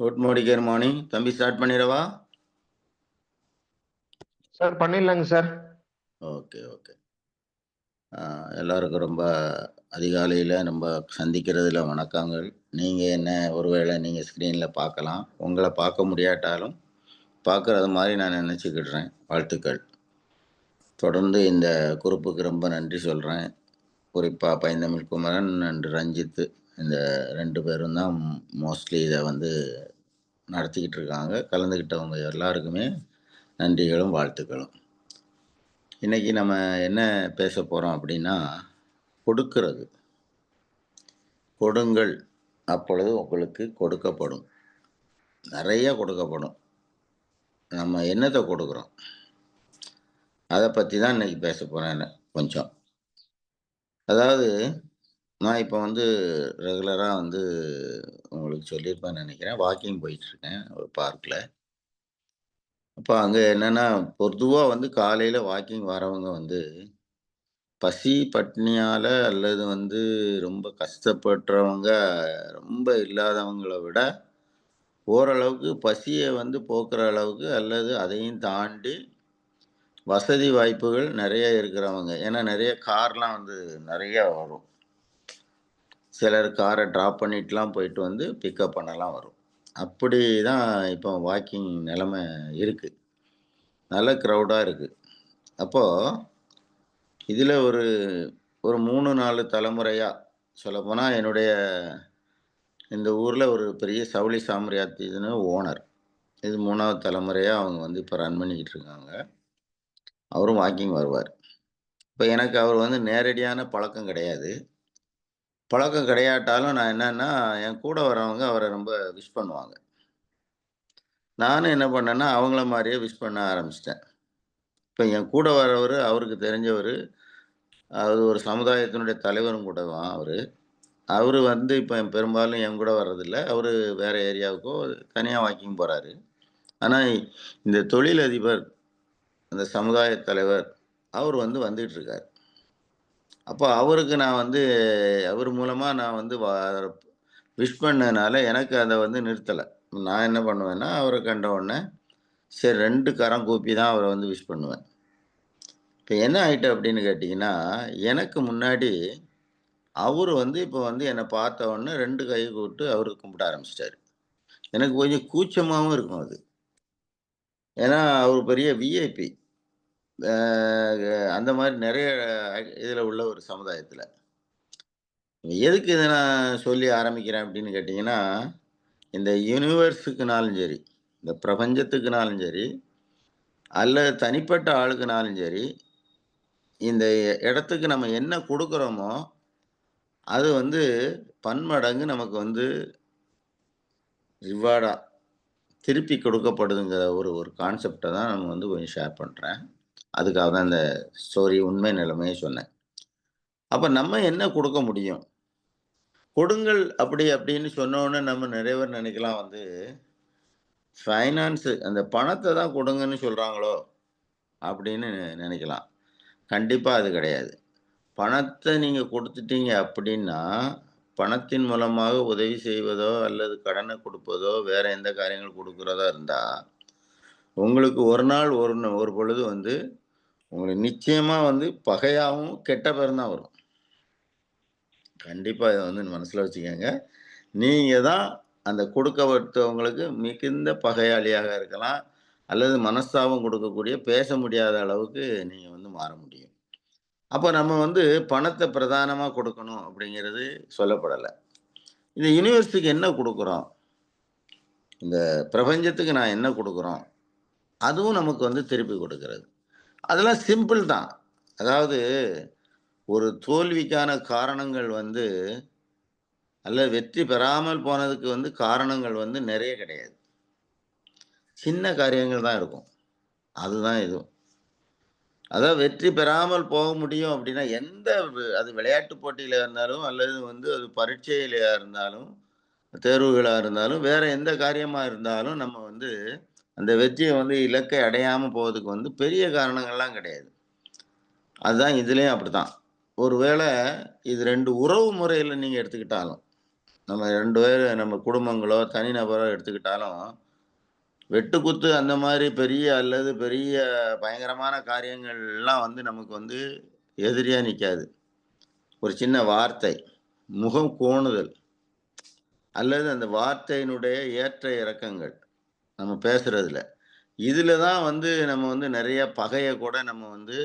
Good morning தம்பி, start பண்ணிடவா? Sir பண்ணிடலாங்க sir. Okay okay. எல்லாருக்கும் ரொம்ப அதிகாலையில் நம்ம சந்திக்கிறதுல வணக்கங்கள். நீங்கள் என்ன, ஒருவேளை நீங்கள் ஸ்க்ரீனில் பார்க்கலாம், உங்களை பார்க்க முடியாட்டாலும் பார்க்குறது மாதிரி நான் நினச்சிக்கிடுறேன். வாழ்த்துக்கள். தொடர்ந்து இந்த குரூப்புக்கு ரொம்ப நன்றி சொல்கிறேன். குறிப்பாக பைந்தமிழ் குமரன் அண்ட் ரஞ்சித்து, இந்த 2 பேரும் தான் மோஸ்ட்லி இதை வந்து நடத்திக்கிட்டு இருக்காங்க. கலந்துக்கிட்டவங்க எல்லாருக்குமே நன்றிகளும் வாழ்த்துக்களும். இன்றைக்கி நம்ம என்ன பேச போகிறோம் அப்படின்னா, கொடுக்கிறது. கொடுங்கள், அப்பொழுது உங்களுக்கு கொடுக்கப்படும். நிறைய கொடுக்கப்படும். நம்ம என்னத்தை கொடுக்குறோம், அதை பற்றி தான் இன்றைக்கி பேச போகிறேன். கொஞ்சம் அதாவது நான் இப்போ வந்து ரெகுலராக வந்து உங்களுக்கு சொல்லியிருப்பேன்னு நினைக்கிறேன், வாக்கிங் போயிட்டுருக்கேன் ஒரு பார்க்கில். அப்போ அங்கே என்னென்னா, பொதுவாக வந்து காலையில் வாக்கிங் வரவங்க வந்து பசி பட்னியால் அல்லது வந்து ரொம்ப கஷ்டப்படுறவங்க, ரொம்ப இல்லாதவங்கள விட ஓரளவுக்கு பசியை வந்து போக்குற அளவுக்கு அல்லது அதையும் தாண்டி வசதி வாய்ப்புகள் நிறைய இருக்கிறவங்க. ஏன்னா நிறைய கார்லாம் வந்து நிறைய வரும். சிலர் காரை ட்ராப் பண்ணிட்டுலாம் போயிட்டு வந்து பிக்கப் பண்ணலாம் வரும். அப்படி தான் இப்போ வாக்கிங் நிலைமை இருக்குது. நல்ல க்ரௌடாக இருக்குது. அப்போது இதில் ஒரு 3-4 தலைமுறையாக சொல்லப்போனால், என்னுடைய இந்த ஊரில் ஒரு பெரிய சவுளி சாம்ராஜ்யத்தின் ஓனர். இது 3வது தலைமுறையாக அவங்க வந்து இப்போ ரன் பண்ணிக்கிட்டு இருக்காங்க. அவரும் வாக்கிங் வருவார். இப்போ எனக்கு அவர் வந்து நேரடியான பழக்கம் கிடையாது. பழக்கம் கிடையாட்டாலும் நான் என்னென்னா, என் கூட வரவங்க அவரை ரொம்ப விஷ் பண்ணுவாங்க. நானும் என்ன பண்ணேன்னா, அவங்கள மாதிரியே விஷ் பண்ண ஆரம்பிச்சிட்டேன். இப்போ என் கூட வரவர், அவருக்கு தெரிஞ்சவர், அது ஒரு சமுதாயத்தினுடைய தலைவரும் கூட தான் அவர். அவர் வந்து இப்போ பெரும்பாலும் என் கூட வர்றதில்ல. அவர் வேறு ஏரியாவுக்கோ தனியாக வாக்கிங் போகிறாரு. ஆனால் இந்த தொழிலதிபர், அந்த சமுதாய தலைவர், அவர் வந்து வந்துகிட்ருக்கார். அப்போ அவருக்கு நான் வந்து அவர் மூலமாக நான் வந்து விஷ் பண்ணதுனால எனக்கு அதை வந்து நிறுத்தலை. நான் என்ன பண்ணுவேன்னா, அவரை கண்ட உடனே சரி 2 கரம் கூப்பி தான் அவரை வந்து விஷ் பண்ணுவேன். இப்போ என்ன ஆகிட்டு அப்படின்னு கேட்டிங்கன்னா, எனக்கு முன்னாடி அவர் வந்து இப்போ வந்து என்னை பார்த்த உடனே 2 கை கூப்பிட்டு அவருக்கு கும்பிட ஆரம்பிச்சிட்டாரு. எனக்கு கொஞ்சம் கூச்சமாகவும் இருக்கும் அது. ஏன்னா அவர் பெரிய விஐபி. அந்த மாதிரி நிறைய இதில் உள்ள ஒரு சமுதாயத்தில். எதுக்கு இதை நான் சொல்லி ஆரம்பிக்கிறேன் அப்படின்னு கேட்டிங்கன்னா, இந்த யூனிவர்ஸுக்குனாலும் சரி, இந்த பிரபஞ்சத்துக்குனாலும் சரி, அல்லது தனிப்பட்ட ஆளுக்குனாலும் சரி, இந்த இடத்துக்கு நம்ம என்ன கொடுக்குறோமோ அது வந்து பன்மடங்கு நமக்கு வந்து ரிவார்டாக திருப்பி கொடுக்கப்படுதுங்கிற ஒரு கான்செப்டை தான் நம்ம வந்து கொஞ்சம் ஷேர் பண்ணுறேன். அதுக்காக தான் இந்த ஸ்டோரி உண்மை நிலைமையை சொன்னேன். அப்போ நம்ம என்ன கொடுக்க முடியும்? கொடுங்கள் அப்படின்னு சொன்னோன்னே நம்ம நிறைய பேர் நினைக்கலாம் வந்து, ஃபைனான்ஸு அந்த பணத்தை தான் கொடுங்கன்னு சொல்கிறாங்களோ அப்படின்னு நினைக்கலாம். கண்டிப்பாக அது கிடையாது. பணத்தை நீங்கள் கொடுத்துட்டீங்க அப்படின்னா, பணத்தின் மூலமாக உதவி செய்வதோ அல்லது கடனை கொடுப்பதோ வேறு எந்த காரியங்கள் கொடுக்குறதா இருந்தால், உங்களுக்கு ஒரு நாள் ஒரு பொழுது வந்து உங்களுக்கு நிச்சயமாக வந்து பகையாகவும் கெட்ட பேரும் தான் வரும். கண்டிப்பாக இதை வந்து மனசில் வச்சுக்கோங்க. நீங்கள் தான் அந்த கொடுக்கப்பட்டவங்களுக்கு மிகுந்த பகையாளியாக இருக்கலாம், அல்லது மனஸ்தாபம் கொடுக்கக்கூடிய, பேச முடியாத அளவுக்கு நீங்கள் வந்து மாற முடியும். அப்போ நம்ம வந்து பணத்தை பிரதானமாக கொடுக்கணும் அப்படிங்கிறது சொல்லப்படலை. இந்த யூனிவர்ஸுக்கு என்ன கொடுக்குறோம், இந்த பிரபஞ்சத்துக்கு நான் என்ன கொடுக்குறோம், அதுவும் நமக்கு வந்து திருப்பி கொடுக்கிறது. அதெல்லாம் சிம்பிள் தான். அதாவது ஒரு தோல்விக்கான காரணங்கள் வந்து, அல்லது வெற்றி பெறாமல் போனதுக்கு வந்து காரணங்கள் வந்து நிறைய கிடையாது. சின்ன காரியங்கள் தான் இருக்கும். அதுதான் இதுவும். அதாவது வெற்றி பெறாமல் போக முடியும் அப்படின்னா, அது விளையாட்டு போட்டியில இருந்தாலும், அல்லது வந்து அது பரீட்சையிலயா இருந்தாலும், தேர்வுகளாக இருந்தாலும், வேறு எந்த காரியமாக இருந்தாலும், நம்ம வந்து அந்த வெற்றியை வந்து இலக்கை அடையாமல் போவதுக்கு வந்து பெரிய காரணங்கள்லாம் கிடையாது. அதுதான் இதுலேயும் அப்படித்தான். ஒருவேளை இது 2 உறவு முறையில் நீங்கள் எடுத்துக்கிட்டாலும், நம்ம 2 பேரு நம்ம குடும்பங்களோ, தனிநபரோ எடுத்துக்கிட்டாலும், வெட்டுக்குத்து அந்த மாரி பெரிய பயங்கரமான காரியங்கள்லாம் வந்து நமக்கு வந்து எதிரியா நிக்காது. ஒரு சின்ன வார்த்தை, முகம் கோணுதல் அல்லது அந்த வார்த்தையினுடைய ஏற்ற இறக்கங்கள், நம்ம பேசுறதுல. இதுல தான் வந்து நம்ம வந்து நெறைய பகைய கூட நம்ம வந்து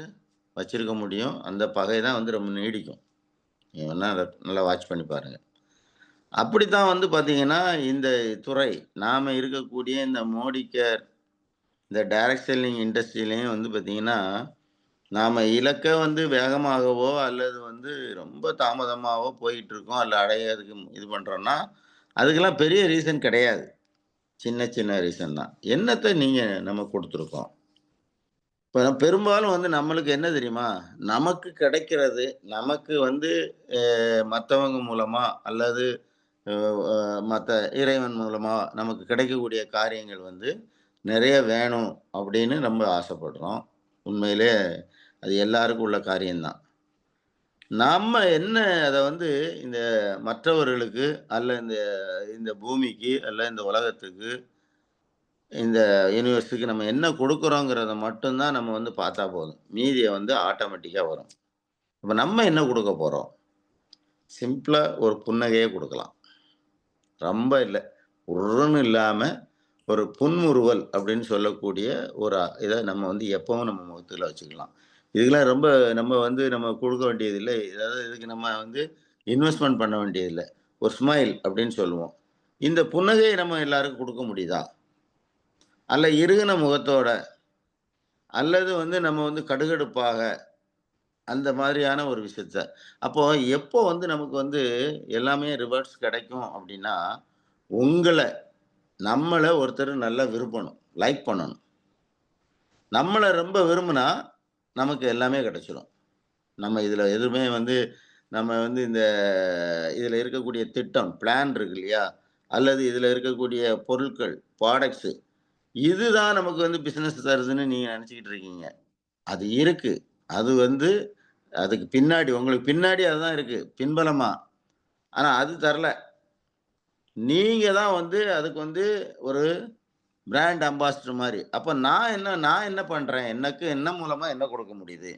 வச்சிருக்க முடியும். அந்த பகை தான் வந்து ரொம்ப நீடிக்கும். நீங்க வேணா அத நல்லா வாட்ச் பண்ணி பாருங்க. அப்படித்தான் வந்து பார்த்தீங்கன்னா, இந்த துறை நாம இருக்கக்கூடிய இந்த மோடி கேர், இந்த டைரக்ட் செல்லிங் இண்டஸ்ட்ரிலயும் வந்து பார்த்தீங்கன்னா, நாம இலக்க வந்து வேகமாகவோ அல்லது வந்து ரொம்ப தாமதமாவோ போயிட்டுருக்கோம். அல்ல அடையறதுக்கு இது பண்றோம்னா, அதுக்கெல்லாம் பெரிய ரீசன் கிடையாது. சின்ன சின்ன ரீசன் தான். என்னத்த நீங்க நம்ம குடுத்துருக்கோம். இப்ப பெரும்பாலும் வந்து நம்மளுக்கு என்ன தெரியுமா? நமக்கு கிடைக்கிறது, நமக்கு வந்து மத்தவங்க மூலமா அல்லது அ அ மத்த இறைவன் மூலமா நமக்கு கிடைக்கக்கூடிய காரியங்கள் வந்து நிறைய வேணும் அப்படின்னு ரொம்ப ஆசைப்படுறோம். உண்மையிலே அது எல்லாருக்கும் உள்ள காரியம் தான். நம்ம என்ன அத வந்து இந்த மற்றவர்களுக்கு அல்ல இந்த இந்த பூமிக்கு அல்ல இந்த உலகத்துக்கு, இந்த யூனிவர்ஸுக்கு நம்ம என்ன குடுக்குறோங்கிறத மட்டும் தான் நம்ம வந்து பார்த்தா போதும். மீதிய வந்து ஆட்டோமேட்டிக்கா வரும். இப்ப நம்ம என்ன குடுக்க போறோம்? சிம்பிளா ஒரு புன்னகையே குடுக்கலாம். ரொம்ப இல்ல. உர்ருன்னு இல்லாம ஒரு புன்முறுவல் அப்படின்னு சொல்லக்கூடிய ஒரு இத நம்ம வந்து எப்பவும் நம்ம முகத்துல வச்சுக்கலாம். இதுக்கெல்லாம் ரொம்ப நம்ம வந்து நம்ம குடுக்க வேண்டியதில்ல. அதாவது இதுக்கு நம்ம வந்து இன்வெஸ்ட்மென்ட் பண்ண வேண்டியதில்ல. ஒரு ஸ்மைல் அப்படின்னு சொல்லுவோம். இந்த புன்னகைய நம்ம எல்லாருக்கும் குடுக்க முடியுதா? அல்ல இறுகுன முகத்தோட, அல்லது வந்து நம்ம வந்து கடுகடுப்பாக அந்த மாதிரியான ஒரு விஷயத்த. அப்போ எப்போ வந்து நமக்கு வந்து எல்லாமே ரிவர்ஸ் கிடைக்கும் அப்படின்னா, உங்கள நம்மள ஒருத்தர் நல்லா விரும்பணும். லைக் பண்ணணும். நம்மள ரொம்ப விரும்புனா, நமக்கு எல்லாமே கிடைச்சிடும். நம்ம இதுல எதுவுமே வந்து நம்ம வந்து இதுல இருக்கக்கூடிய திட்டம், பிளான் இருக்கு இல்லையா? அல்லது இதுல இருக்கக்கூடிய பொருட்கள், ப்ராடக்ட்ஸ் இதுதான் நமக்கு வந்து பிசினஸ் தருதுன்னு நீங்க நெனச்சுக்கிட்டு இருக்கீங்க. அது இருக்கு. அது வந்து அதுக்கு பின்னாடி உங்களுக்கு பின்னாடி அதுதான் இருக்கு. பின்பலமா. ஆனா அது தரல. நீங்க தான் வந்து அதுக்கு வந்து ஒரு பிராண்ட் அம்பாசிடர் மாரி. அப்ப நான் என்ன பண்றேன்? எனக்கு என்ன மூலமா என்ன குடுக்க முடியுது?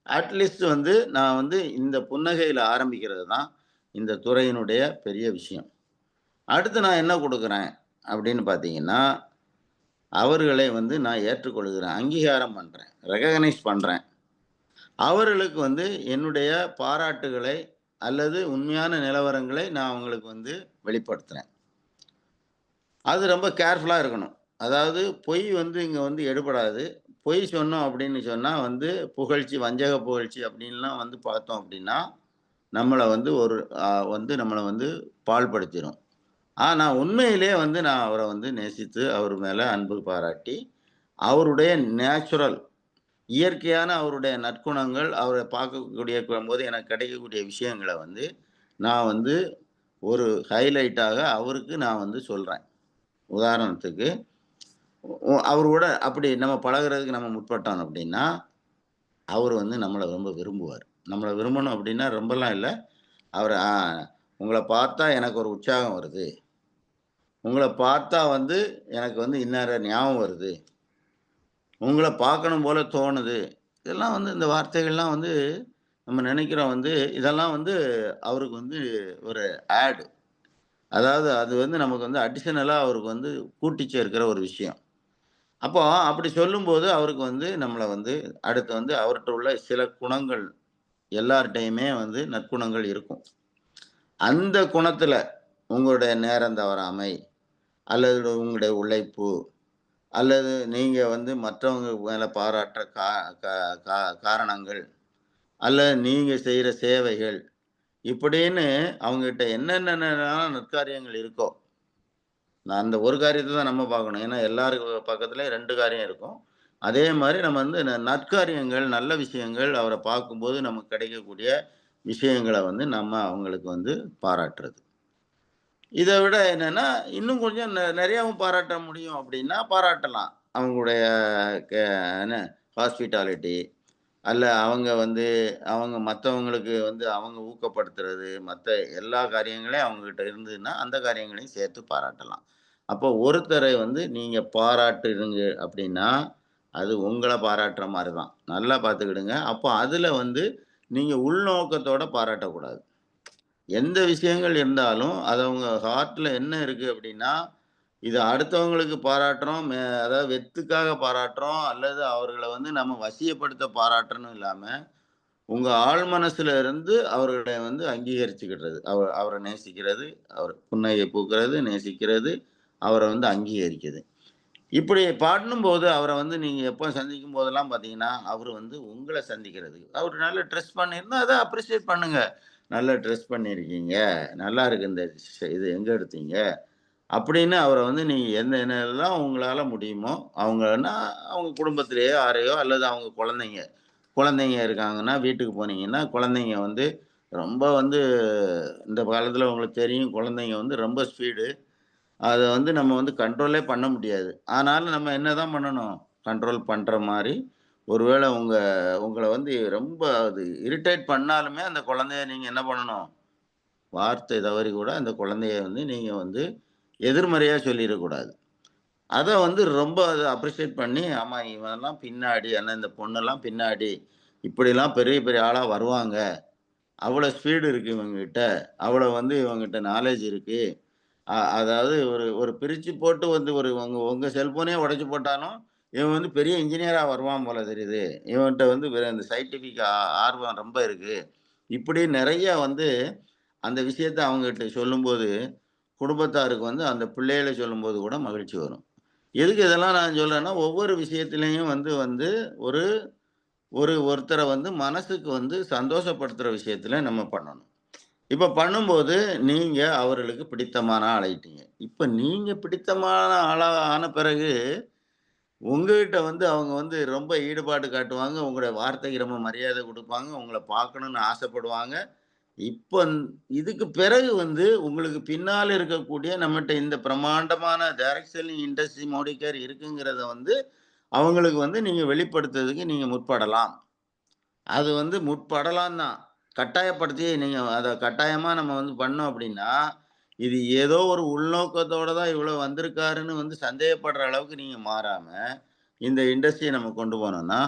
அட்லீஸ்ட் வந்து நான் வந்து இந்த புன்னகையில ஆரம்பிக்கிறது தான் இந்த துறையினுடைய பெரிய விஷயம். அடுத்து நான் என்ன குடுக்குறேன்? அப்படின்னு பார்த்தீங்கன்னா, அவர்களை வந்து நான் ஏற்றுக்கொள்கிறேன். அங்கீகாரம் பண்றேன். ரெகக்னைஸ் பண்றேன். அவர்களுக்கு வந்து என்னுடைய பாராட்டுகளை அல்லது உண்மையான நிலவரங்களை நான் அவங்களுக்கு வந்து வெளிப்படுத்துறேன். அது ரொம்ப கேர்ஃபுல்லா இருக்கணும். அதாவது பொய் வந்து இங்க வந்து எடுபடாது. பொய் சொன்னோம் அப்படின்னு சொன்னா வந்து புகழ்ச்சி, வஞ்சக புகழ்ச்சி அப்படின்லாம் வந்து பார்த்தோம் அப்படின்னா, நம்மள வந்து ஒரு வந்து நம்மள வந்து பாழ்படுத்திரும். ஆனா உண்மையிலேயே வந்து நான் அவர வந்து நேசித்து, அவர் மேல அன்பு பாராட்டி, அவருடைய நேச்சுரல் இயற்கையான அவருடைய நற்குணங்கள், அவர பார்க்கக்கூடிய போது எனக்கு கிடைக்கக்கூடிய விஷயங்கள வந்து, நான் வந்து ஒரு ஹைலைட்டாக அவருக்கு நான் வந்து சொல்றேன். உதாரணத்துக்கு, அவரோட அப்படி நம்ம பழகுறதுக்கு நம்ம முற்பட்டோம் அப்படின்னா, அவரு வந்து நம்மள ரொம்ப விரும்புவாரு. நம்மள விரும்பணும் அப்படின்னா ரொம்பலாம் இல்ல. அவரு உங்கள பார்த்தா எனக்கு ஒரு உற்சாகம் வருது. உங்கள பார்த்தா வந்து எனக்கு வந்து இன்னார ஞாபகம் வருது. உங்கள பார்க்கணும் போல தோணுது. இதெல்லாம் வந்து இந்த வார்த்தைகள்லாம் வந்து நம்ம நினைக்கிறோம் வந்து, இதெல்லாம் வந்து அவருக்கு வந்து ஒரு ஆட். அதாவது அது வந்து நமக்கு வந்து அடிஷனலா அவருக்கு வந்து கூட்டி சேர்க்கிற ஒரு விஷயம். அப்போ அப்படி சொல்லும்போது அவருக்கு வந்து நம்மள வந்து அடுத்து வந்து அவர்ட்ட உள்ள சில குணங்கள் எல்லார்ட்டயுமே வந்து நற்குணங்கள் இருக்கும். அந்த குணத்துல உங்களுடைய நேரம் தவறாமை, அல்லது உங்களுடைய உழைப்பு, அல்லது நீங்க வந்து மற்றவங்க மேல பாராட்டுற கா கா கா காரணங்கள், அல்லது நீங்க செய்ற சேவைகள், இப்படின்னு அவங்ககிட்ட என்னென்னலாம் நற்காரியங்கள் இருக்கோ, நான் அந்த ஒரு காரியத்த தான் நம்ம பார்க்கணும். ஏன்னா எல்லாருக்கு பக்கத்துலயும் 2 காரியம் இருக்கும். அதே மாரி நம்ம வந்து நற்காரியங்கள், நல்ல விஷயங்கள் அவர பார்க்கும்போது நமக்கு கிடைக்கக்கூடிய விஷயங்கள வந்து நம்ம அவங்களுக்கு வந்து பாராட்டுறது. இத விட என்னன்னா, இன்னும் கொஞ்சம் நெறையாவும் பாராட்ட முடியும் அப்டின்னா, பாராட்டலாம். அவங்களுடைய க என்ன ஹாஸ்பிட்டாலிட்டி, அல்ல அவங்க வந்து அவங்க மத்தவங்களுக்கு வந்து அவங்க ஊக்கப்படுத்துறது, மத்த எல்லா காரியங்களையும் அவங்ககிட்ட இருந்ததுன்னா, அந்த காரியங்களையும் சேர்த்து பாராட்டலாம். அப்போ ஒருத்தரை வந்து நீங்க பாராட்டுறீங்க அப்படின்னா, அது உங்கள பாராட்டுற மாரி தான். நல்லா பார்த்துக்கிடுங்க. அப்போ அதுல வந்து நீங்க உள்நோக்கத்தோட பாராட்டக்கூடாது. எந்த விஷயங்கள் இருந்தாலும், அது அவங்க ஹார்ட்ல என்ன இருக்கு அப்படின்னா, இது அடுத்தவங்களுக்கு பாராட்டுறோம், அதாவது வெத்துக்காக பாராட்டுறோம், அல்லது அவர்கள வந்து நம்ம வசியப்படுத்த பாராட்டுறோம்னு இல்லாம, உங்க ஆழ் மனசுல இருந்து அவர்கள வந்து அங்கீகரிச்சுக்கிடுறது. அவர நேசிக்கிறது, அவர் புன்னகை பூக்கிறது, நேசிக்கிறது, அவர வந்து அங்கீகரிக்கிறது. இப்படி பண்ணும்போது அவர வந்து நீங்க எப்ப சந்திக்கும் போதெல்லாம் பார்த்தீங்கன்னா, அவரு வந்து உங்கள சந்திக்கிறது. அவரு நல்ல ட்ரெஸ் பண்ணியிருந்தா, அத அப்ரிஷியேட் பண்ணுங்க. "நல்லா ட்ரெஸ் பண்ணியிருக்கீங்க. நல்லா இருக்கு இந்த இது எங்க எடுத்தீங்க?" அப்படின்னு அவர வந்து நீங்க என்னென்னலாம் உங்களால முடியுமோ, அவங்கன்னா அவங்க குடும்பத்திலேயோ யாரையோ அல்லது அவங்க குழந்தைங்க. குழந்தைங்க இருக்காங்கன்னா, வீட்டுக்கு போனீங்கன்னா, குழந்தைங்க வந்து ரொம்ப வந்து இந்த காலத்தில உங்களுக்கு தெரியும் குழந்தைங்க வந்து ரொம்ப ஸ்பீடு. அத வந்து நம்ம வந்து கண்ட்ரோலே பண்ண முடியாது. ஆனாலும் நம்ம என்னதான் பண்ணணும்? கண்ட்ரோல் பண்ற மாரி, ஒருவேள உங்கள வந்து ரொம்ப அது இரிட்டேட் பண்ணாலுமே, அந்த குழந்தைய நீங்க என்ன பண்ணணும்? வார்த்தை தவறி கூட அந்த குழந்தைய வந்து நீங்க வந்து எதிர்மறையா சொல்லிறக்கூடாது. அத வந்து ரொம்ப அத அப்ரிஷியேட் பண்ணி, ஆமா இவன்லாம் பின்னாடி இந்த பொண்ணெல்லாம் பின்னாடி, இப்படிலாம் பெரிய பெரிய ஆளா வருவாங்க. அவ்வளோ ஸ்பீடு இருக்கு இவங்ககிட்ட. அவ்வளோ வந்து இவங்ககிட்ட நாலேட்ஜ் இருக்கு. அதாவது ஒரு ஒரு பிரிச்சு போட்டு வந்து ஒரு உங்க உங்க செல்ஃபோனே உடைச்சு போட்டாலும், இவன் வந்து பெரிய இன்ஜினியரா வருவான் போல தெரியுது. இவன்ட்ட வந்து இந்த சயின்டிஃபிக் ஆர்வம் ரொம்ப இருக்கு. இப்படி நெறைய வந்து அந்த விஷயத்த அவங்ககிட்ட சொல்லும்போது, குடும்பத்தாருக்கு வந்து அந்த பிள்ளைகள சொல்லும்போது கூட மகிழ்ச்சி வரும். எதுக்கு இதெல்லாம் நான் சொல்றேன்னா, ஒவ்வொரு விஷயத்திலயும் வந்து வந்து ஒரு ஒருத்தர வந்து மனசுக்கு வந்து சந்தோஷப்படுத்துற விஷயத்துல நம்ம பண்ணணும். இப்ப பண்ணும்போது, நீங்க அவர்களுக்கு பிடித்தமான ஆளாயிட்டீங்க. இப்ப நீங்க பிடித்தமான ஆளா ஆன பிறகு, உங்ககிட்ட வந்து அவங்க வந்து ரொம்ப ஈடுபாடு காட்டுவாங்க. உங்களுடைய வார்த்தைக்கு ரொம்ப மரியாதை குடுப்பாங்க. உங்கள பார்க்கணும்னு ஆசைப்படுவாங்க. இப்ப இதுக்கு பிறகு வந்து உங்களுக்கு பின்னால இருக்கக்கூடிய நம்மட்ட இந்த பிரமாண்டமான டைரக்ட் செல்லிங் இண்டஸ்ட்ரி மோடிகேர் இருக்குங்கிறத வந்து, அவங்களுக்கு வந்து நீங்க வெளிப்படுத்துறதுக்கு நீங்க முற்படலாம். அது வந்து முற்படலாம் தான். கட்டாயப்படுத்தி நீங்க அத கட்டாயமா நம்ம வந்து பண்ணோம் அப்டின்னா, இது ஏதோ ஒரு உள்நோக்கத்தோட தான் இவ்வளோ வந்திருக்காருன்னு வந்து சந்தேகப்படுற அளவுக்கு நீங்க மாறாம, இந்த இண்டஸ்ட்ரிய நம்ம கொண்டு போனோம்னா,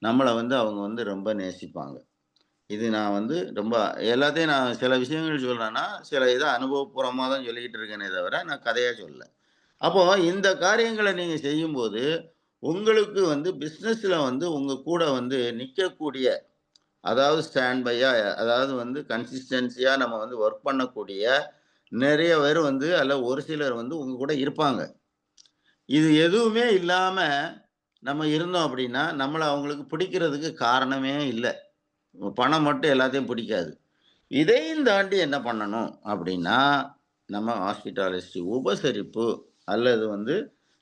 நம்மள வந்து அவங்க வந்து ரொம்ப நேசிப்பாங்க. இது நான் வந்து ரொம்ப எல்லாத்தையும் நான் சில விஷயங்கள் சொல்றேன்னா, சில இத அனுபவபூர்வமா தான் சொல்லிக்கிட்டு இருக்கேனே தவிர, நான் கதையா சொல்லல. அப்போ இந்த காரியங்கள நீங்க செய்யும்போது, உங்களுக்கு வந்து பிசினஸ்ல வந்து உங்க கூட வந்து நிக்கக்கூடிய அதாவது ஸ்டாண்ட் பையா அதாவது வந்து கன்சிஸ்டன்ஸியா நம்ம வந்து ஒர்க் பண்ணக்கூடிய நிறைய பேர் வந்து அல்ல ஒரு சிலர் வந்து உங்க கூட இருப்பாங்க. இது எதுவுமே இல்லாம நம்ம இருந்தோம் அப்படின்னா, நம்மள அவங்களுக்கு பிடிக்கிறதுக்கு காரணமே இல்ல. பணம் மட்டும் எல்லாத்தையும் பிடிக்காது. இதையும் தாண்டி என்ன பண்ணணும் அப்படின்னா, நம்ம ஹாஸ்பிட்டாலிட்டி உபசரிப்பு அல்லது வந்து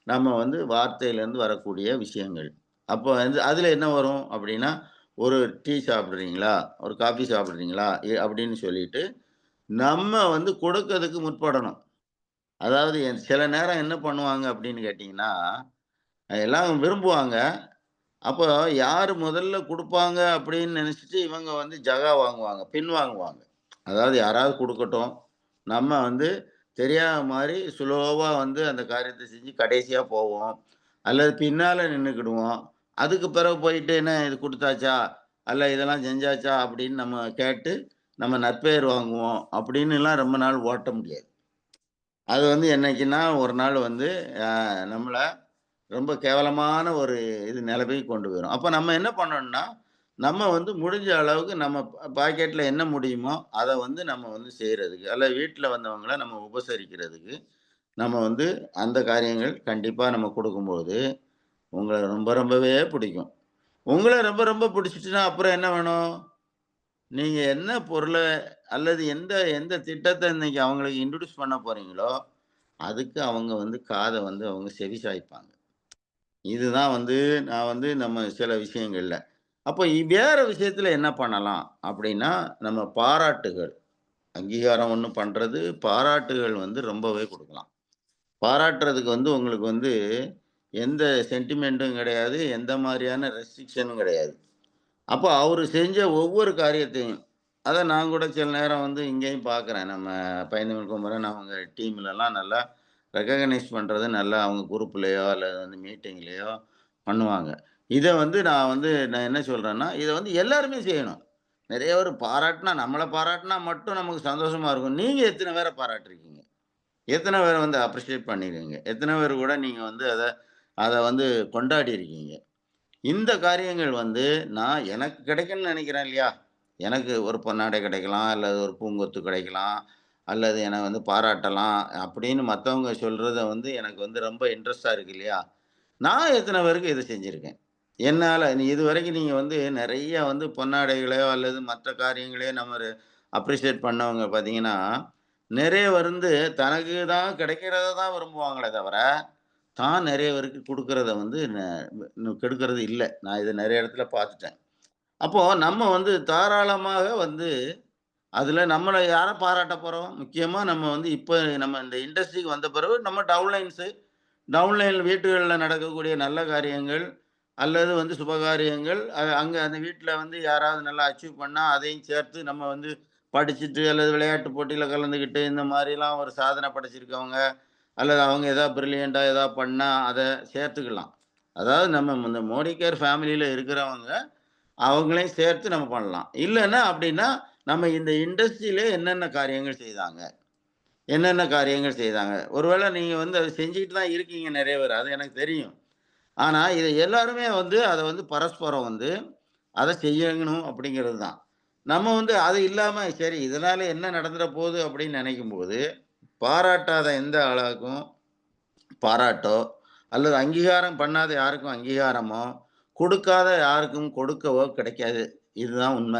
நம்ம வந்து வார்த்தையிலேருந்து வரக்கூடிய விஷயங்கள். அப்போ வந்து அதில என்ன வரும் அப்படின்னா, ஒரு டீ சாப்பிடுறீங்களா? ஒரு காஃபி சாப்பிடுறீங்களா? அப்படின்னு சொல்லிட்டு, நம்ம வந்து கொடுக்கறதுக்கு முற்படணும். அதாவது சில நேரம் என்ன பண்ணுவாங்க அப்படின்னு கேட்டீங்கன்னா, எல்லாம் விரும்புவாங்க. அப்போ யாரு முதல்ல குடுப்பாங்க அப்படின்னு நெனச்சுட்டு, இவங்க வந்து ஜகா வாங்குவாங்க. பின் வாங்குவாங்க. அதாவது யாராவது குடுக்கட்டும். நம்ம வந்து தெரியாத மாரி ஸ்லோவா வந்து அந்த காரியத்த செஞ்சு கடைசியா போவோம். அல்லது பின்னால நின்னுக்கிடுவோம். அதுக்கு பிறகு போயிட்டு, "என்ன இது குடுத்தாச்சா? அல்ல இதெல்லாம் செஞ்சாச்சா?" அப்படின்னு நம்ம கேட்டு, நம்ம நற்பெயர் வாங்குவோம். அப்படின்னுலாம் ரொம்ப நாள் ஓட்ட முடியாது. அது வந்து என்னைக்குன்னா, ஒரு நாள் வந்து நம்மள ரொம்ப கேவலமான ஒரு நிலைமைக்கு கொண்டு போயிரும். அப்ப நம்ம என்ன பண்ணணும்னா, நம்ம வந்து முடிஞ்ச அளவுக்கு நம்ம பாக்கெட்ல என்ன முடியுமோ, அத வந்து நம்ம வந்து செய்றதுக்கு, அல்ல வீட்ல வந்தவங்கள நம்ம உபசரிக்கிறதுக்கு, நம்ம வந்து அந்த காரியங்கள் கண்டிப்பா நம்ம குடுக்கும்போது, உங்கள ரொம்ப ரொம்பவே பிடிக்கும். உங்கள ரொம்ப ரொம்ப பிடிச்சிட்டுனா, அப்புறம் என்ன வேணும்? நீங்க என்ன பொருள அல்லது எந்த எந்த திட்டத்த இன்னைக்கு அவங்களுக்கு இன்ட்ரோடியூஸ் பண்ண போறீங்களோ, அதுக்கு அவங்க வந்து காத வந்து அவங்க செவி சாய்ப்பாங்க. இதுதான் வந்து நான் வந்து நம்ம சில விஷயங்கள்ல. அப்போ வேற விஷயத்துல என்ன பண்ணலாம்? அப்படின்னா, நம்ம பாராட்டுகள். அங்கீகாரம் ஒண்ணு பண்றது, பாராட்டுகள் வந்து ரொம்பவே குடுக்கலாம். பாராட்டுறதுக்கு வந்து உங்களுக்கு வந்து எந்த சென்டிமென்ட்டும் கிடையாது. எந்த மாரியான ரெஸ்ட்ரிக்ஷனும் கிடையாது. அப்போ அவரு செஞ்ச ஒவ்வொரு காரியத்தையும் அத நான் கூட சில நேரம் வந்து இங்கேயும் பார்க்குறேன். நம்ம பைந்தமிழ் குமரன் அவங்க டீம்லலாம் நல்லா ரெகக்னைஸ் பண்றது நல்லா அவங்க குரூப்லயோ அல்லது வந்து மீட்டிங்லயோ பண்ணுவாங்க. இத வந்து நான் என்ன சொல்றேன்னா, இத வந்து எல்லாருமே செய்யணும். நெறைய பேர் பாராட்டுனா நம்மள பாராட்டுனா மட்டும் நமக்கு சந்தோஷமா இருக்கும். நீங்க எத்தன பேர பாராட்டுருக்கீங்க? எத்தன பேர வந்து அப்ரிஷியேட் பண்ணியிருக்கீங்க? எத்தன பேர் கூட நீங்க வந்து அத அத வந்து கொண்டாடி இருக்கீங்க? இந்த காரியங்கள் வந்து நான் எனக்கு கிடைக்கும்னு நினைக்கிறேன் இல்லையா? எனக்கு ஒரு பொன்னாடை கிடைக்கலாம், அல்லது ஒரு பூங்கொத்து கிடைக்கலாம், அல்லது என்ன வந்து பாராட்டலாம் அப்படின்னு மத்தவங்க சொல்றத வந்து எனக்கு வந்து ரொம்ப இன்ட்ரெஸ்ட்டா இருக்கு இல்லையா? நான் எத்தன பேருக்கு இத செஞ்சிருக்கேன். என்னால இதுவரைக்கும் நீங்க வந்து நெறைய வந்து பொன்னாடைகளையோ அல்லது மற்ற காரியங்களையோ நம்ம அப்ரிஷியேட் பண்ணவங்க பார்த்தீங்கன்னா, நெறைய வந்து தனக்கு தான் கிடைக்கிறத தான் விரும்புவாங்களே தவிர, தான் நெறைய பேருக்கு குடுக்குறத வந்து கெடுக்கிறது இல்ல. நான் இத நெறைய இடத்துல பார்த்துட்டேன். அப்போ நம்ம வந்து தாராளமாக வந்து அதுல நம்மள யார பாராட்ட போறோம்? முக்கியமா நம்ம வந்து இப்ப நம்ம இந்த இண்டஸ்ட்ரிக்கு வந்த பிறகு நம்ம டவுன்லைன் வீட்டுகள்ல நடக்கக்கூடிய நல்ல காரியங்கள், அல்லது வந்து சுபகாரியங்கள், அங்க அந்த வீட்ல வந்து யாராவது நல்லா அச்சீவ் பண்ணா, அதையும் சேர்த்து நம்ம வந்து படிச்சுட்டு அல்லது விளையாட்டு போட்டியில கலந்துக்கிட்டு, இந்த மாரிலாம் ஒரு சாதனை படைச்சிருக்கவங்க, அல்லது அவங்க ஏதாவது பிரில்லியன்ட்டா ஏதாவது பண்ணா, அத சேர்த்துக்கலாம். அதாவது நம்ம இந்த மோடி கேர் ஃபேமிலில இருக்கிறவங்க, அவங்களையும் சேர்த்து நம்ம பண்ணலாம். இல்லன்னா அப்டின்னா, நம்ம இந்த இண்டஸ்ட்ரியிலே என்னென்ன காரியங்கள் செய்தாங்க? என்னென்ன காரியங்கள் செய்தாங்க? ஒருவேள நீங்க வந்து அத செஞ்சுட்டு தான் இருக்கீங்க நெறைய பேர். அது எனக்கு தெரியும். ஆனா, இத எல்லாருமே வந்து அத வந்து பரஸ்பரம் வந்து அத செய்யணும் அப்படிங்கிறது தான். நம்ம வந்து அது இல்லாம சரி இதனால என்ன நடந்துற போது அப்படின்னு நெனைக்கும்போது, பாராட்டாத எந்த ஆளாக்கும் பாராட்டோ, அல்லது அங்கீகாரம் பண்ணாத யாருக்கும் அங்கீகாரமோ, கொடுக்காத யாருக்கும் கொடுக்கவோ கிடைக்காது. இதுதான் உண்ம.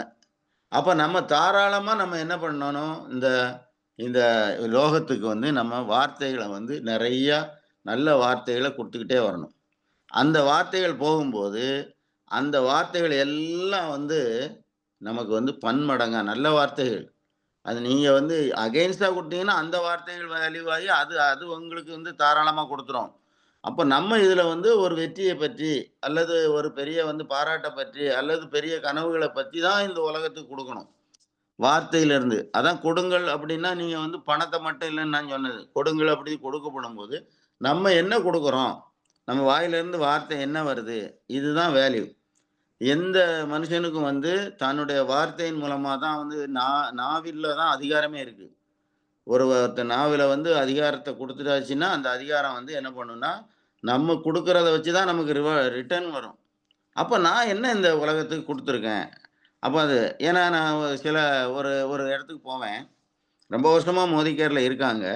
அப்ப நம்ம தாராளமா நம்ம என்ன பண்ணணும், இந்த இந்த லோகத்துக்கு வந்து நம்ம வார்த்தைகள வந்து நெறையா நல்ல வார்த்தைகள குடுத்துக்கிட்டே வரணும். அந்த வார்த்தைகள் போகும்போது, அந்த வார்த்தைகள் எல்லாம் வந்து நமக்கு வந்து பன்மடங்கா நல்ல வார்த்தைகள். அது நீங்க வந்து அகைன்ஸ்ட்டா குடுத்தீங்கன்னா, அந்த வார்த்தைகள் வேல்யூ ஆகி அது அது உங்களுக்கு வந்து தாராளமா குடுத்துரும். அப்ப நம்ம இதுல வந்து ஒரு வெற்றிய பற்றி, அல்லது ஒரு பெரிய வந்து பாராட்ட பற்றி, அல்லது பெரிய கனவுகள பத்தி தான் இந்த உலகத்துக்கு குடுக்கணும். வார்த்தையிலிருந்து. அதான் கொடுங்கள் அப்டின்னா, நீங்க வந்து பணத்த மட்டும் இல்லன்னு நான் சொன்னது. கொடுங்கள் அப்படி கொடுக்கப்படும்போது, நம்ம என்ன குடுக்குறோம்? நம்ம வாயிலிருந்து வார்த்தை என்ன வருது? இதுதான் வேல்யூ. எந்த மனுஷனுக்கும் வந்து தன்னுடைய வார்த்தையின் மூலமா தான் வந்து நாவில தான் அதிகாரமே இருக்கு. ஒருத்தன் நாவில வந்து அதிகாரத்த குடுத்துட்டாச்சுன்னா, அந்த அதிகாரம் வந்து என்ன பண்ணும்னா, நம்ம குடுக்குறத வச்சு தான் நமக்கு ரிட்டர்ன் வரும். அப்ப நான் என்ன இந்த உலகத்துக்கு குடுத்துருக்கேன்? அப்ப அது ஏன்னா நான் சில ஒரு ஒரு இடத்துக்கு போவேன். ரொம்ப வருஷமா மோதி கேர்ல இருக்காங்க.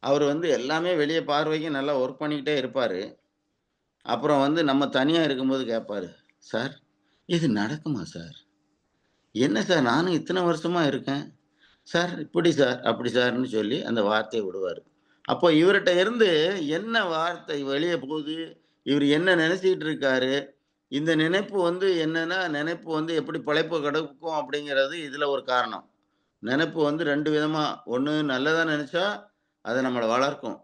அவரு வந்து எல்லாமே வெளிய பார்வைக்கு நல்லா ஒர்க் பண்ணிக்கிட்டே இருப்பாரு. அப்புறம் வந்து நம்ம தனியா இருக்கும்போது கேட்பாரு. "சார், இது நடக்குமா சார்? என்ன சார் நானும் இத்தன வருஷமா இருக்கேன். சார் இப்படி சார், அப்படி சார்ன்னு" சொல்லி அந்த வார்த்தைய விடுவாரு. அப்போ இவர்ட்ட இருந்து என்ன வார்த்தை வெளிய போகுது? இவரு என்ன நெனச்சுக்கிட்டு இருக்காரு? இந்த நினைப்பு வந்து என்னன்னா, நினைப்பு வந்து எப்படி பிழைப்பு கெடுக்கும் அப்படிங்கிறது இதுல ஒரு காரணம். நெனப்பு வந்து 2 விதமா, ஒண்ணு நல்லதா நெனச்சா, அது நம்மள வளர்க்கும்.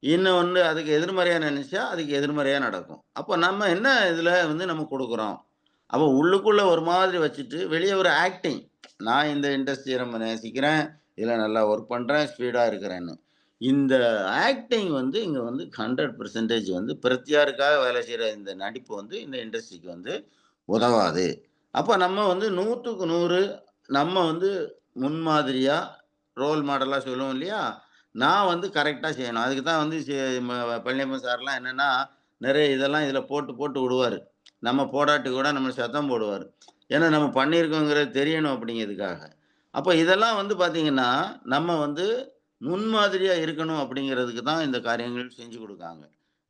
இன்னொன்னு அதுக்கு எதிர்மறையா நெனச்சா, அதுக்கு எதிர்மறையா நடக்கும். அப்ப நம்ம என்ன இதுல வந்து நம்ம குடுக்குறோம்? அப்ப உள்ளுக்குள்ள ஒரு மாதிரி வச்சுட்டு, வெளிய ஒரு ஆக்டிங். நான் இந்த இண்டஸ்ட்ரிய ரொம்ப நேசிக்கிறேன். இதுல நல்லா ஒர்க் பண்றேன். ஸ்பீடா இருக்கிறேன்னு. இந்த ஆக்டிங் வந்து இங்க வந்து 100% வந்து பிரத்தியாருக்காக வேலை செய்ற இந்த நடிப்பு வந்து இந்த இண்டஸ்ட்ரிக்கு வந்து உதவாது. அப்ப நம்ம வந்து 100க்கு 100 நம்ம வந்து முன்மாதிரியா, ரோல் மாடலா சொல்லுவோம் இல்லையா? நான் வந்து கரெக்ட்டா செய்யணும். அதுக்கு தான் வந்து பழனியப்பன் சார்லாம் என்னன்னா, நெறைய இதெல்லாம் இதில போட்டு போட்டு விடுவாரு. நம்ம போடாட்டி கூட நம்ம சத்தம் போடுவாரு. ஏன்னா நம்ம பண்ணியிருக்கோங்கிறது தெரியணும் அப்படிங்கிறதுக்காக. அப்ப இதெல்லாம் வந்து பார்த்தீங்கன்னா, நம்ம வந்து முன்மாதிரியா இருக்கணும் அப்படிங்கிறதுக்கு தான் இந்த காரியங்கள் செஞ்சு குடுக்காங்க.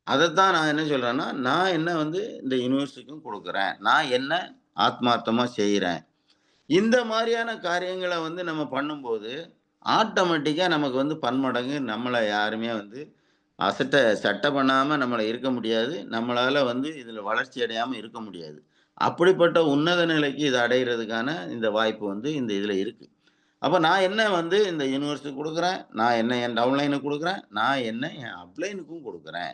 அதத்தான் நான் என்ன சொல்றேன்னா, நான் என்ன வந்து இந்த யுனிவர்சிட்டிக்கும் குடுக்குறேன். நான் என்ன ஆத்மார்த்தமா செய்றேன். இந்த மாரியான காரியங்கள வந்து நம்ம பண்ணும்போது, ஆட்டோமேட்டிக்கா நமக்கு வந்து பன்மடங்கு நம்மள யாருமே வந்து சட்ட பண்ணாம நம்மள இருக்க முடியாது. நம்மளால வந்து இதுல வளர்ச்சி அடையாம இருக்க முடியாது. அப்படிப்பட்ட உன்னத நிலைக்கு இத அடையறதுக்கான இந்த வாய்ப்பு வந்து இந்த இதுல இருக்கு. அப்ப நான் என்ன வந்து இந்த யுனிவர்ஸ்க்கு குடுக்குறேன். நான் என்ன என் டவுன்லைனுக்கு குடுக்குறேன். நான் என்ன என் அப்லைனுக்கும் குடுக்குறேன்.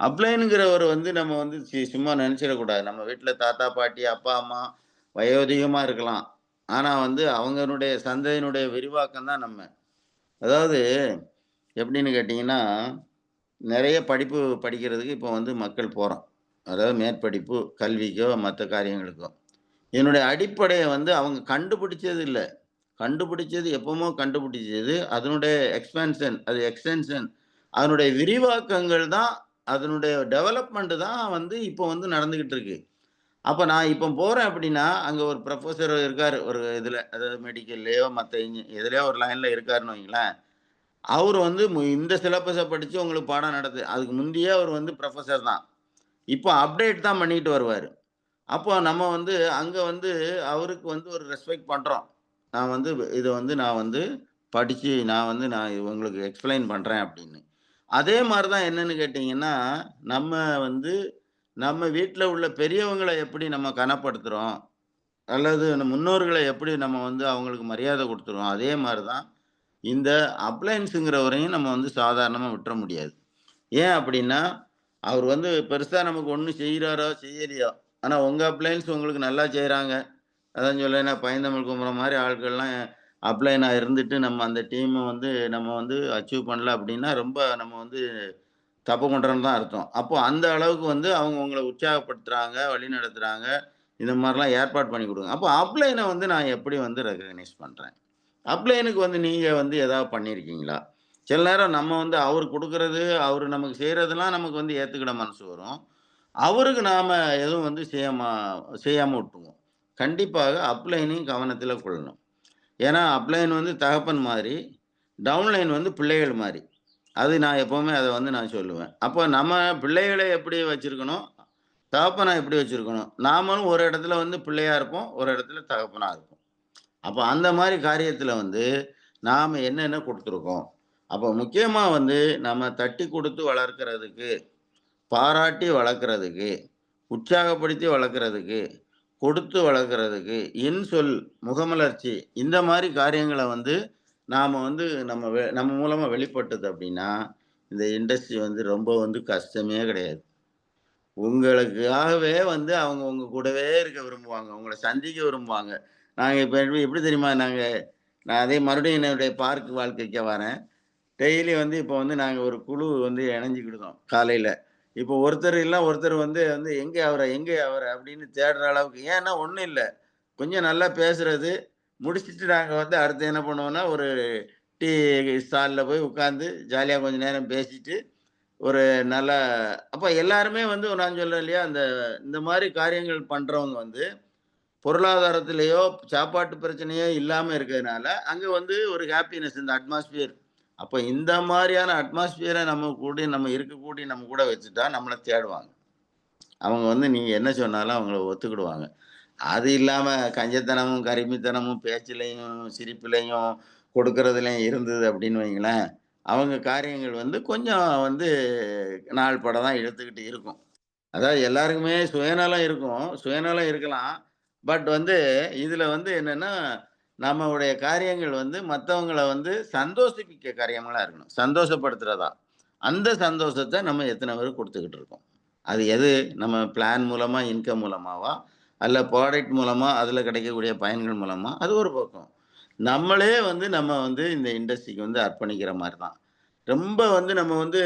அப்ளைன்ங்கிறவரு வந்து நம்ம வந்து சும்மா நெனச்சிடக்கூடாது. நம்ம வீட்ல தாத்தா, பாட்டி, அப்பா, அம்மா வயோதிகமா இருக்கலாம். ஆனா வந்து அவங்களுடைய சந்ததியினுடைய விரிவாக்கம் தான் நம்ம. அதாவது எப்படின்னு கேட்டீங்கன்னா, நெறைய படிப்பு படிக்கிறதுக்கு இப்போ வந்து மக்கள் போறோம். அதாவது மேற்படிப்பு, கல்விக்கோ, மத்த காரியங்களுக்கோ. இதனுடைய அடிப்படைய வந்து அவங்க கண்டுபிடிச்சது இல்ல. கண்டுபிடிச்சது எப்பமோ கண்டுபிடிச்சது. அதனுடைய எக்ஸ்பான்ஷன் அது எக்ஸ்டென்ஷன் அதனுடைய விரிவாக்கங்கள் தான் அதனுடைய டெவலப்மெண்ட் தான் வந்து இப்போ வந்து நடந்துகிட்டு இருக்கு. அப்ப நான் இப்போ போறேன் அப்படின்னா, அங்க ஒரு புரொஃபசர் இருக்காரு. ஒரு இதுல அதாவது மெடிக்கல்லயோ மத்த எதுலயோ ஒரு லைன்ல இருக்காருன்னு வைங்களேன். அவரு வந்து இந்த சிலபஸ படிச்சு உங்களுக்கு பாடம் அதுக்கு முந்தியே அவர் வந்து புரொஃபசர் தான். இப்போ அப்டேட் தான் பண்ணிட்டு வருவாரு. அப்போ நம்ம வந்து அங்க வந்து அவருக்கு வந்து ஒரு ரெஸ்பெக்ட் பண்றோம். நான் வந்து இத வந்து நான் வந்து படிச்சு நான் உங்களுக்கு எக்ஸ்ப்ளைன் பண்றேன் அப்படின்னு. அதே மாரி தான் என்னன்னு கேட்டீங்கன்னா, நம்ம வந்து நம்ம வீட்ல உள்ள பெரியவங்கள எப்படி நம்ம கனப்படுத்துறோம், அல்லது நம்ம முன்னோர்கள எப்படி நம்ம வந்து அவங்களுக்கு மரியாதை குடுத்துறோம், அதே மாரி தான் இந்த அப்ளையன்ஸ்ங்கிறவரையும் நம்ம வந்து சாதாரணமா விட்டுற முடியாது. ஏன் அப்படின்னா, அவர் வந்து பெருசா நமக்கு ஒண்ணும் செய்றாரோ, செய்யலையோ, ஆனா உங்க அப்ளையன்ஸ் உங்களுக்கு நல்லா செய்றாங்க. அதான் சொல்லேன்னா பைந்தமிழ் குமரன் மாரி ஆட்கள்லாம் அப்ளைனா இருந்துட்டு நம்ம அந்த டீம வந்து நம்ம வந்து அச்சீவ் பண்ணல அப்படின்னா, ரொம்ப நம்ம வந்து தப்பு பண்றோம்ன்னு தான் அர்த்தம். அப்போ அந்த அளவுக்கு வந்து அவங்க உங்கள உற்சாகப்படுத்துறாங்க, வழிநடத்துறாங்க. இந்த மாரிலாம் ஏற்பாடு பண்ணி குடுங்க. அப்போ அப்ளைன வந்து நான் எப்படி வந்து ரெகக்னைஸ் பண்றேன்? அப்ளைனுக்கு வந்து நீங்க வந்து ஏதாவது பண்ணியிருக்கீங்களா? சில நேரம் நம்ம வந்து அவரு குடுக்குறது, அவரு நமக்கு செய்றதெல்லாம் நமக்கு வந்து ஏத்துக்கிட மனசு வரும். அவருக்கு நாம எதுவும் வந்து செய்யாம விட்டுருவோம். கண்டிப்பாக அப்ளைனையும் கவனத்தில கொள்ளணும். ஏன்னா, அப்ளைன் வந்து தகப்பன் மாரி, டவுன்லைன் வந்து பிள்ளைகள் மாரி. அது நான் எப்பவுமே அத வந்து நான் சொல்லுவேன். அப்போ நம்ம பிள்ளைகள எப்படி வச்சிருக்கணும், தகப்பன எப்படி வச்சிருக்கணும். நாமளும் ஒரு இடத்துல வந்து பிள்ளையா இருப்போம், ஒரு இடத்துல தகப்பனா இருப்போம். அப்ப அந்த மாரி காரியத்துல வந்து, நாம என்னென்ன குடுத்துருக்கோம். அப்ப முக்கியமா வந்து நம்ம தட்டி குடுத்து வளர்க்கிறதுக்கு, பாராட்டி வளர்க்கிறதுக்கு, உற்சாகப்படுத்தி வளர்க்கிறதுக்கு, கொடுத்து வளர்க்கிறதுக்கு, இன்சொல், முகமலர்ச்சி இந்த மாரி காரியங்கள வந்து நாம வந்து நம்ம மூலமா வெளிப்பட்டது அப்டின்னா, இந்த இண்டஸ்ட்ரி வந்து ரொம்ப வந்து கஷ்டமே கிடையாது. உங்களுக்காகவே வந்து அவங்க உங்க கூடவே இருக்க விரும்புவாங்க. உங்கள சந்திக்க விரும்புவாங்க. நாங்க இப்ப எப்படி எப்படி தெரியுமா? நான் அதே மறுபடியும் என்னுடைய பார்க் வாழ்க்கைக்கே வரேன். டெய்லி வந்து இப்போ வந்து நாங்க ஒரு குழு வந்து இணைஞ்சுக்கிடுதோம் காலையில. இப்போ ஒருத்தர் இல்ல ஒருத்தர் வந்து வந்து எங்கே அவர? எங்கே அவர? அப்படின்னு தேடுற அளவுக்கு ஏன்னா ஒண்ணும் இல்ல. கொஞ்சம் நல்லா பேசுறது, முடிச்சுட்டு நாங்க வந்து அடுத்து என்ன பண்ணுவோம்னா, ஒரு டீ ஸ்டால்ல போய் உட்கார்ந்து ஜாலியா கொஞ்ச நேரம் பேசிட்டு ஒரு நல்ல அப்ப எல்லாருமே வந்து நான் சொல்றேன் இல்லையா, இந்த மாரி காரியங்கள் பண்றவங்க வந்து, பொருளாதாரத்திலயோ, சாப்பாட்டு பிரச்சனையோ இல்லாம இருக்கிறதுனால, அங்க வந்து ஒரு ஹேப்பினஸ் இந்த அட்மாஸ்பியர். அப்ப இந்த மாரியான அட்மாஸ்பியர நம்ம இருக்கக்கூடிய நம்ம கூட வச்சுட்டா, நம்மள தேடுவாங்க. அவங்க வந்து நீங்க என்ன சொன்னாலும் அவங்கள ஒத்துக்கிடுவாங்க. அது இல்லாம கஞ்சத்தனமும், கருமித்தனமும், பேச்சிலயும், சிரிப்பிலயும், கொடுக்கறதுலயும் இருந்தது அப்படின்னு வைங்களேன், அவங்க காரியங்கள் வந்து கொஞ்சம் வந்து நாள் பட தான் இழுத்துக்கிட்டு இருக்கும். அதாவது எல்லாருக்குமே சுயநலம் இருக்கும். சுயநலம் இருக்கலாம். பட் வந்து இதுல வந்து என்னன்னா, நம்மளுடைய காரியங்கள் வந்து மத்தவங்கள வந்து சந்தோஷிப்பிக்க காரியங்களா இருக்கணும். சந்தோஷப்படுத்துறதா. அந்த சந்தோஷத்த நம்ம எத்தன பேருக்கு குடுத்துக்கிட்டு இருக்கோம். அது எது நம்ம பிளான் மூலமா, இன்கம் மூலமாவா? அல்ல ப்ராடக்ட் மூலமா, அதுல கிடைக்கக்கூடிய பயன்கள் மூலமா? அது ஒரு பக்கம். நம்மளே வந்து நம்ம வந்து இந்த இண்டஸ்ட்ரிக்கு வந்து அர்ப்பணிக்கிற மாரி தான். ரொம்ப வந்து நம்ம வந்து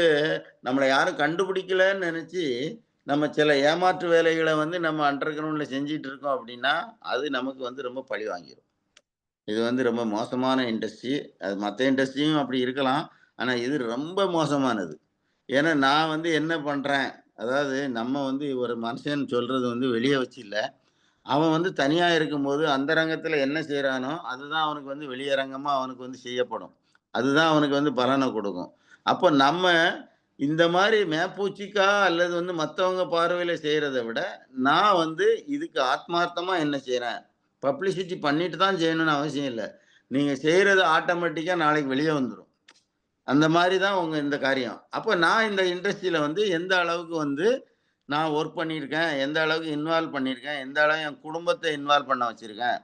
நம்மள யாரும் கண்டுபிடிக்கலன்னு நெனச்சு, நம்ம சில ஏமாற்று வேலைகள வந்து நம்ம அண்டர் கிரவுண்ட்ல செஞ்சுட்டு இருக்கோம் அப்டின்னா, அது நமக்கு வந்து ரொம்ப பழி வாங்கிரும். இது வந்து ரொம்ப மோசமான இண்டஸ்ட்ரி. அது மத்த இண்டஸ்ட்ரியும் அப்படி இருக்கலாம். ஆனா இது ரொம்ப மோசமானது. ஏன்னா நான் வந்து என்ன பண்றேன், அதாவது நம்ம வந்து ஒரு மனுஷன் சொல்றது வந்து வெளிய வச்சு இல்ல. அவன் வந்து தனியா இருக்கும்போது அந்தரங்கத்துல என்ன செய்றானோ, அதுதான் அவனுக்கு வந்து வெளியரங்கமா அவனுக்கு வந்து செய்யப்படும். அதுதான் அவனுக்கு வந்து பலன குடுக்கும். அப்ப நம்ம இந்த மாரி மேப்பூச்சிக்கா அல்லது வந்து மத்தவங்க பார்வையில செய்றத விட, நான் வந்து இதுக்கு ஆத்மார்த்தமா என்ன செய்றேன், பப்ளிசிட்டி பண்ணிட்டு தான் செய்யணும்னு அவசியம் இல்ல. நீங்க செய்றது ஆட்டோமேட்டிக்கா நாளைக்கு வெளிய வந்துரும். அந்த மாரி தான் உங்க இந்த காரியம். அப்ப நான் இந்த இண்டஸ்ட்ரியில வந்து எந்த அளவுக்கு வந்து நான் ஒர்க் பண்ணியிருக்கேன், எந்த அளவுக்கு இன்வால்வ் பண்ணியிருக்கேன், எந்த அளவு என் குடும்பத்த இன்வால்வ் பண்ண வச்சிருக்கேன்.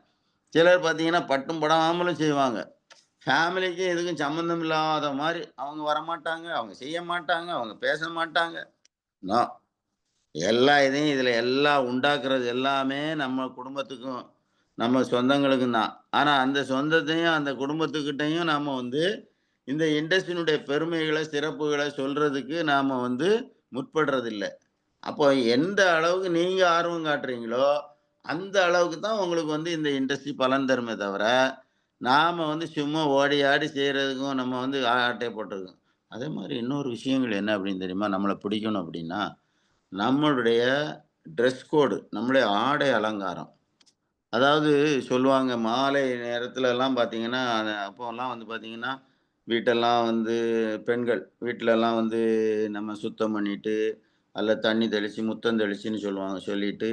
சிலர் பார்த்தீங்கன்னா, பட்டும் படாமலும் செய்வாங்க. ஃபேமிலிக்கும் இதுக்கும் சம்மந்தம் இல்லாத மாரி அவங்க வரமாட்டாங்க, அவங்க செய்ய மாட்டாங்க, அவங்க பேச மாட்டாங்க. நோ. எல்லா இதையும் இதில எல்லாம் உண்டாக்குறது எல்லாமே நம்ம குடும்பத்துக்கும், நம்ம சொந்தங்களுக்கும் தான். ஆனா அந்த சொந்தத்தையும், அந்த குடும்பத்துக்கிட்டயும் நாம வந்து இந்த இண்டஸ்ட்ரியினுடைய பெருமைகள, சிறப்புகள சொல்றதுக்கு நாம வந்து முற்படுறதில்ல. அப்போ எந்த அளவுக்கு நீங்க ஆர்வம் காட்டுறீங்களோ, அந்த அளவுக்கு தான் உங்களுக்கு வந்து இந்த இண்டஸ்ட்ரி பலன் தருமே தவிர, நாம வந்து சும்மா ஓடி ஆடி செய்றதுக்கும் நம்ம வந்து ஆட்டைய போட்டுருக்கோம். அதே மாரி இன்னொரு விஷயங்கள் என்ன அப்படின்னு தெரியுமா? நம்மள பிடிக்கணும் அப்படின்னா, நம்மளுடைய ட்ரெஸ் கோடு, நம்முடைய ஆடை அலங்காரம். அதாவது சொல்லுவாங்க மாலை நேரத்துலலாம் பார்த்தீங்கன்னா, அப்போலாம் வந்து பார்த்தீங்கன்னா, வீட்டெல்லாம் வந்து பெண்கள் வீட்லலாம் வந்து நம்ம சுத்தம் பண்ணிட்டு, அதில தண்ணி தெளிச்சு, முத்தம் தெளிச்சுன்னு சொல்லுவாங்க. சொல்லிட்டு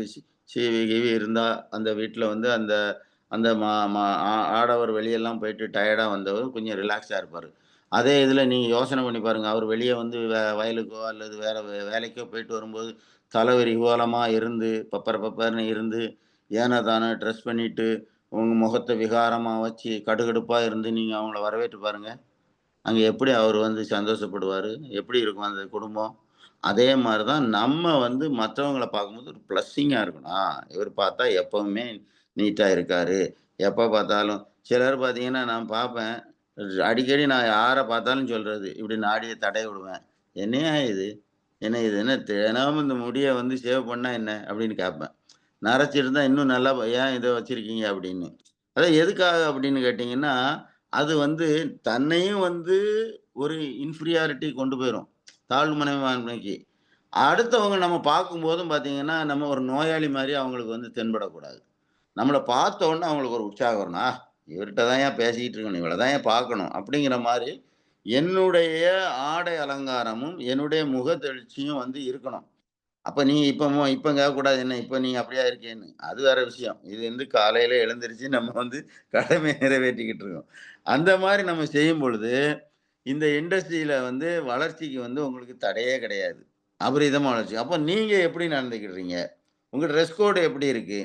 சீவி கீவி இருந்தா, அந்த வீட்ல வந்து அந்த அந்த மா மா ஆ ஆடவர் வெளியலாம் போயிட்டு டயர்டா வந்தவர் கொஞ்சம் ரிலாக்ஸா இருப்பாரு. அதே இதில நீங்க யோசனை பண்ணி பாருங்க. அவர் வெளிய வந்து வயலுக்கோ அல்லது வேற வேலைக்கோ போயிட்டு வரும்போது, தலைவிரி கோலமா இருந்து, பப்பர பப்பர்ன்னு இருந்து, ஏனோ தானோ ட்ரெஸ் பண்ணிட்டு, உங்க முகத்த விகாரமா வச்சு, கடுகடுப்பா இருந்து நீங்க அவங்கள வரவேற்று பாருங்க. அங்க எப்படி அவரு வந்து சந்தோஷப்படுவாரு? எப்படி இருக்கும் அந்த குடும்பம்? அதே மாரி தான் நம்ம வந்து மற்றவங்கள பார்க்கும்போது ஒரு ப்ளஸ்ஸிங்கா இருக்கணும். இவரு பார்த்தா எப்பவுமே நீட்டா இருக்காரு. எப்ப பார்த்தாலும் சிலர் பார்த்தீங்கன்னா, நான் பார்ப்பேன். அடிக்கடி நான் யார பார்த்தாலும் சொல்றது, இப்படி நாடிய தடவி விடுவேன். "என்னய்யா இது? என்ன இது என்ன தினமும் இந்த முடிய வந்து சேவ் பண்ணா என்ன?" அப்படின்னு கேட்பேன். நரைச்சிருந்தா இன்னும் நல்லா "ஏன் இத வச்சிருக்கீங்க?" அப்படின்னு. அதான் எதுக்காக அப்படின்னு கேட்டீங்கன்னா, அது வந்து தன்னையும் வந்து ஒரு இன்ஃபீரியாரிட்டி கொண்டு போயிரும். தாழ்வு மனப்பான்மைக்கு. அடுத்தவங்க நம்ம பார்க்கும்போதும் பார்த்தீங்கன்னா, நம்ம ஒரு நோயாளி மாரி அவங்களுக்கு வந்து தென்படக்கூடாது. நம்மள பார்த்த உடனே அவங்களுக்கு ஒரு உற்சாகம் வரணும். இவர்ட்ட தான்யா பேசிக்கிட்டு இருக்கணும். இவள தான்யா பார்க்கணும்." அப்படிங்கிற மாரி என்னுடைய ஆடை அலங்காரமும், என்னுடைய முகத்தெழுச்சியும் வந்து இருக்கணும். அப்ப நீ இப்ப கேட்கக்கூடாது என்ன, இப்ப நீ அப்படியா இருக்கேன்னு. அது வேற விஷயம். இது வந்து காலையில எழுந்திருச்சு நம்ம வந்து கடமைய நிறைவேற்றிக்கிட்டு இருக்கோம். அந்த மாரி நம்ம செய்யும் பொழுது, இந்த இண்டஸ்ட்ரியில வந்து வளர்ச்சிக்கு வந்து உங்களுக்கு தடையே கிடையாது. அபரிதமா வளர்ச்சி. அப்ப நீங்க எப்படி நடந்துக்கிறீங்க? உங்க ட்ரெஸ் கோடு எப்படி இருக்கு?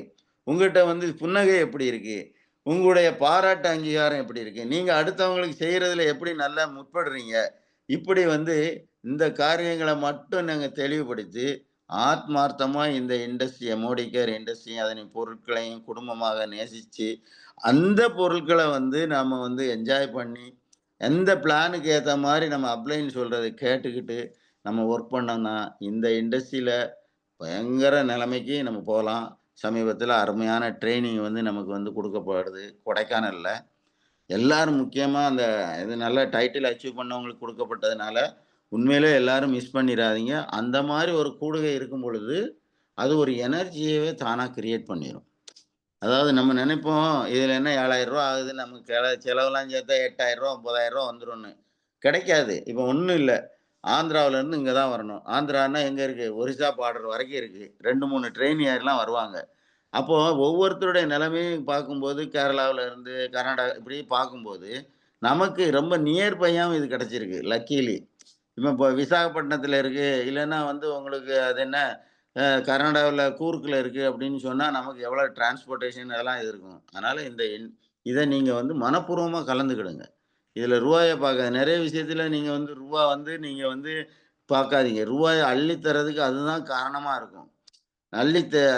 உங்கட்ட வந்து புன்னகை எப்படி இருக்கு? உங்களுடைய பாராட்டு அங்கீகாரம் எப்படி இருக்கு? நீங்க அடுத்தவங்களுக்கு செய்றதுல எப்படி நல்லா முற்படுறீங்க? இப்படி வந்து இந்த காரியங்கள மட்டும் நாங்க தெளிவுபடுத்தி, ஆத்மார்த்தமா இந்த இண்டஸ்ட்ரிய மோடி கேர் இண்டஸ்ட்ரி அதனின் பொருட்களையும் குடும்பமாக நேசிச்சு, அந்த பொருட்கள வந்து நாம வந்து என்ஜாய் பண்ணி, எந்த பிளானுக்கு ஏத்த மாரி நம்ம அப்ளைன்னு சொல்றத கேட்டுக்கிட்டு, நம்ம ஒர்க் பண்ணோம்னா, இந்த இண்டஸ்ட்ரியில பயங்கர நிலைமைக்கு நம்ம போலாம். சமீபத்தில அருமையான ட்ரெய்னிங் வந்து நமக்கு வந்து குடுக்கப்படுது, கொடைக்கானல்ல. எல்லாரும் முக்கியமா அந்த இது நல்ல டைட்டில் அச்சீவ் பண்ணவங்களுக்கு குடுக்கப்பட்டதுனால, உண்மையிலே எல்லாரும் மிஸ் பண்ணிறாதீங்க. அந்த மாரி ஒரு கூடுகை இருக்கும் பொழுது, அது ஒரு எனர்ஜியவே தானா கிரியேட் பண்ணிரும். அதாவது நம்ம நெனைப்போம், இதில என்ன ரூ. 7,000 ஆகுது. நமக்கு செலவெல்லாம் சேர்த்தா ரூ. 8,000 ரூ. 9,000 வந்துரும்ன்னு. கிடைக்காது. இப்ப ஒண்ணும் இல்ல. ஆந்திராவுலருந்து இங்க தான் வரணும். ஆந்திரான்னா எங்க இருக்கு? ஒரிஸ்சா பார்டர் வரைக்கும் இருக்கு. 2, 3 ட்ரெயின் ஏறிலாம் வருவாங்க. அப்போ ஒவ்வொருத்தருடைய நிலைமையும் பார்க்கும்போது, கேரளாவுல இருந்து, கர்நாடகா இப்படி பார்க்கும்போது, நமக்கு ரொம்ப நியர் பையாவும் இது கிடைச்சிருக்கு. லக்கீலி. இப்போ விசாகப்பட்டினத்தில இருக்கு. இல்லன்னா வந்து உங்களுக்கு அது என்ன கர்நாடகாவுல கூர்க்ல இருக்கு அப்படின்னு சொன்னா, நமக்கு எவ்வளோ டிரான்ஸ்போர்ட்டேஷன் அதெல்லாம் இது இருக்கும். அதனால இந்த இத நீங்க வந்து மனப்பூர்வமா கலந்துக்கிடுங்க. இதில ரூவாய பார்க்க நெறைய விஷயத்தில நீங்க வந்து வந்து நீங்க வந்து பார்க்காதீங்க. ரூவாய அள்ளி தர்றதுக்கு அதுதான் காரணமா இருக்கும்.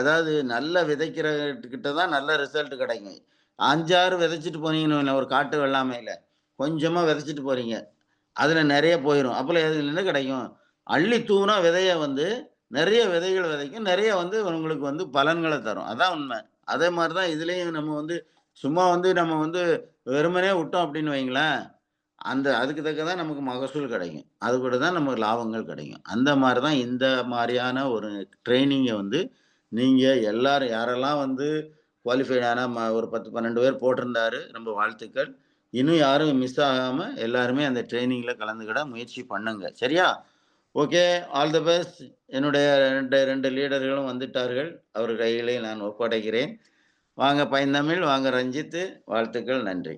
அதாவது நல்லா விதைக்கிறவர்கிட்ட தான் நல்ல ரிசல்ட் கிடைக்கும். 5, 6 விதைச்சுட்டு போனீங்கன்னு வைங்களேன், ஒரு காட்டு வெள்ளாமையில. கொஞ்சமா விதைச்சுட்டு போறீங்க. அதுல நெறைய போயிரும். அப்பல அதுல என்ன கிடைக்கும்? அள்ளி தூவுனா விதைய வந்து நெறைய விதைகள் விதைக்கும். நெறைய வந்து உங்களுக்கு வந்து பலன்கள தரும். அதான் உண்ம. அதே மாரி தான் இதுலயும் நம்ம வந்து சும்மா வந்து நம்ம வந்து வெறுமனே விட்டோம் அப்படின்னு வைங்களேன், அதுக்கு தக்க தான் நமக்கு மகசூல் கிடைக்கும். அது கூட தான் நமக்கு லாபங்கள் கிடைக்கும். அந்த மாரி தான் இந்த மாரியான ஒரு ட்ரெய்னிங்க வந்து நீங்க எல்லாரும் யாரெல்லாம் வந்து குவாலிஃபைட் ஆன ஒரு 10, 12 பேர் போட்டிருந்தாரு. ரொம்ப வாழ்த்துக்கள். இன்னும் யாரும் மிஸ் ஆகாம எல்லாருமே அந்த ட்ரெய்னிங்ல கலந்துக்கிட முயற்சி பண்ணுங்க. சரியா? ஓகே. All the best. என்னுடைய 2 லீடர்களும் வந்துட்டார்கள். அவர் கைகளில் நான் ஒப்படைக்கிறேன். வாங்க பைந்தமிழ், வாங்க ரஞ்சித்து. வாழ்த்துக்கள். நன்றி.